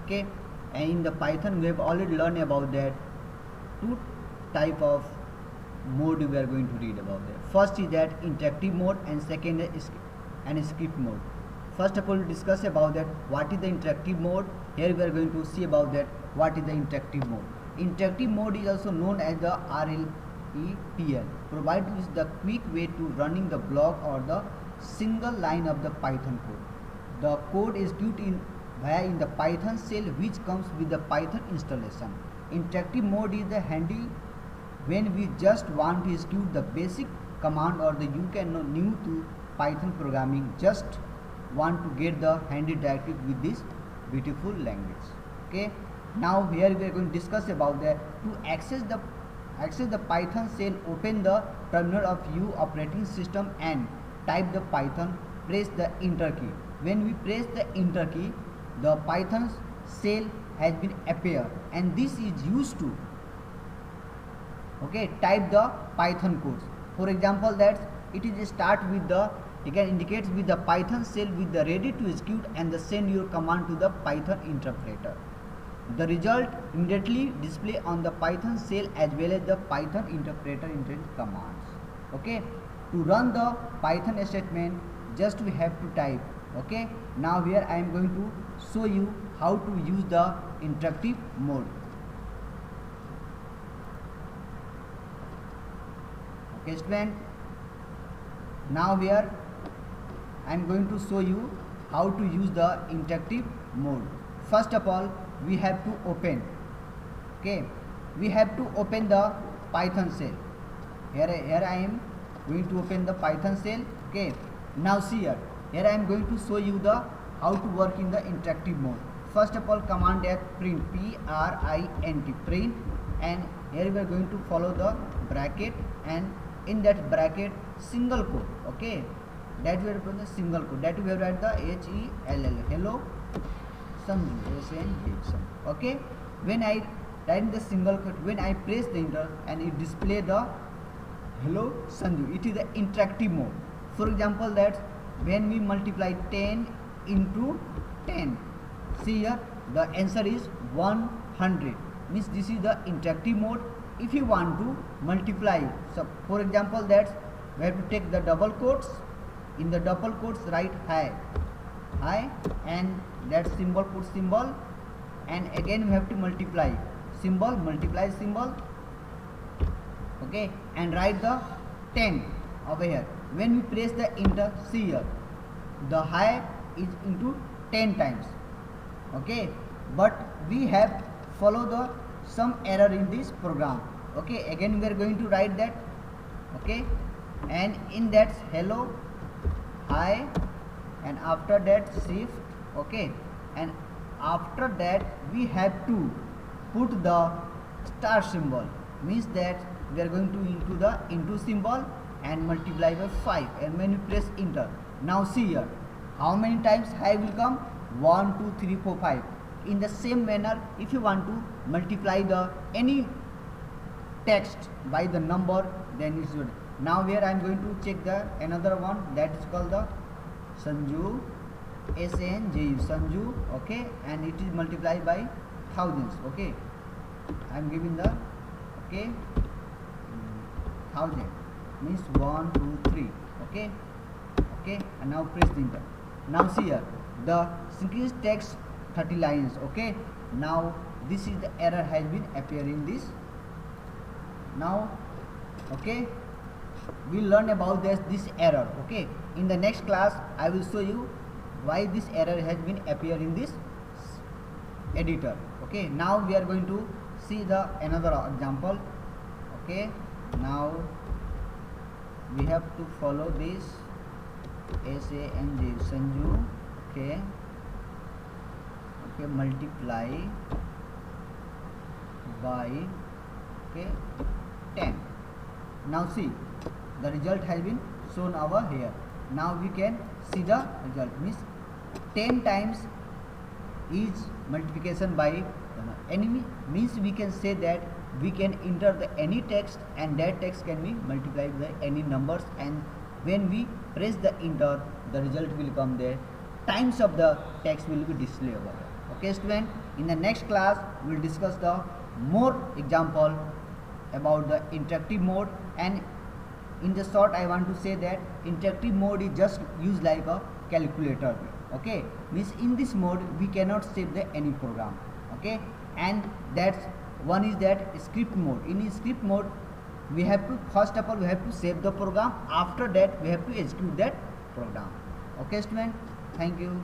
Okay, and in the Python we have already learned about that two type of mode we are going to read about that. First is that interactive mode and second is script mode. First of all, we discuss about that what is the interactive mode. Here we are going to see about that what is the interactive mode. Interactive mode is also known as the RLEPL. Provides the quick way to running the block or the single line of the Python code. The code is executed in the Python shell which comes with the Python installation. Interactive mode is the handy when we just want to execute the basic command or the you can know new to Python programming, just want to get the handy directive with this beautiful language. Okay, now here we are going to discuss about that to access the Python shell. Open the terminal of your operating system and type the Python, press the enter key. When we press the enter key, the Python shell has been appear, and this is used to type the Python codes. For example, that it is start with the indicates with the Python shell with the ready to execute and the send your command to the Python interpreter. The result immediately display on the Python shell as well as the Python interpreter commands. Okay, to run the Python statement, just we have to type. Okay, now here I am going to show you how to use the interactive mode. Okay, student, now here I am going to show you how to use the interactive mode. First of all, we have to open. Okay, we have to open the Python shell. Here I am going to open the Python shell. Okay, now see here I am going to show you the how to work in the interactive mode. First of all, command F print, print, print, and here we are going to follow the bracket, and in that bracket single quote. Okay, that we are going the single quote, that we have write the HELL, hello Sanju, SNJ. Okay, when I write the single quote, when I press the enter and it display the hello Sanju, it is the interactive mode. For example, that when we multiply 10 into 10, see here the answer is 100, means this is the interactive mode. If you want to multiply, so for example, that we have to take the double quotes. In the double quotes write hi, and that symbol put symbol, and again we have to multiply symbol, okay, and write the 10 over here. When we press the enter, see here the hi is into 10 times. Okay, but we have follow the some error in this program. Okay, again we are going to write that. Okay, and in that hello hi, and after that shift. Okay, and after that we have to put the star symbol, means that we are going to into the into symbol and multiply by 5, and when you press enter, now see here how many times hi will come, 1 2 3 4 5. In the same manner, if you want to multiply the any text by the number, then it's good. Now here I am going to check the another one, that is called the Sanju, SNJU, Sanju. Okay, and it is multiplied by thousands. Okay, I am giving the 1000, means 1 2 3. Okay, and now press the enter. Now see here the synchronous text 30 lines. Okay, now this is the error has been appearing this. Now okay, we learn about this error. Okay, in the next class I will show you why this error has been appear in this editor. Okay, now we are going to see the another example. Okay, now we have to follow this SANJ Sanju. Okay, multiply by 10. Now see the result has been shown over here. Now we can see the result, means 10 times is multiplication by enemy, means we can say that we can enter the any text and that text can be multiplied by any numbers, and when we press the enter, the result will come there, times of the text will be displayed over there. Okay student, in the next class we will discuss the more example about the interactive mode. And in the short I want to say that interactive mode is just used like a calculator. Okay, means in this mode we cannot save the any program. Okay, and that's one is that script mode. In script mode we have to first of all we have to save the program, after that we have to execute that program. Okay student, thank you.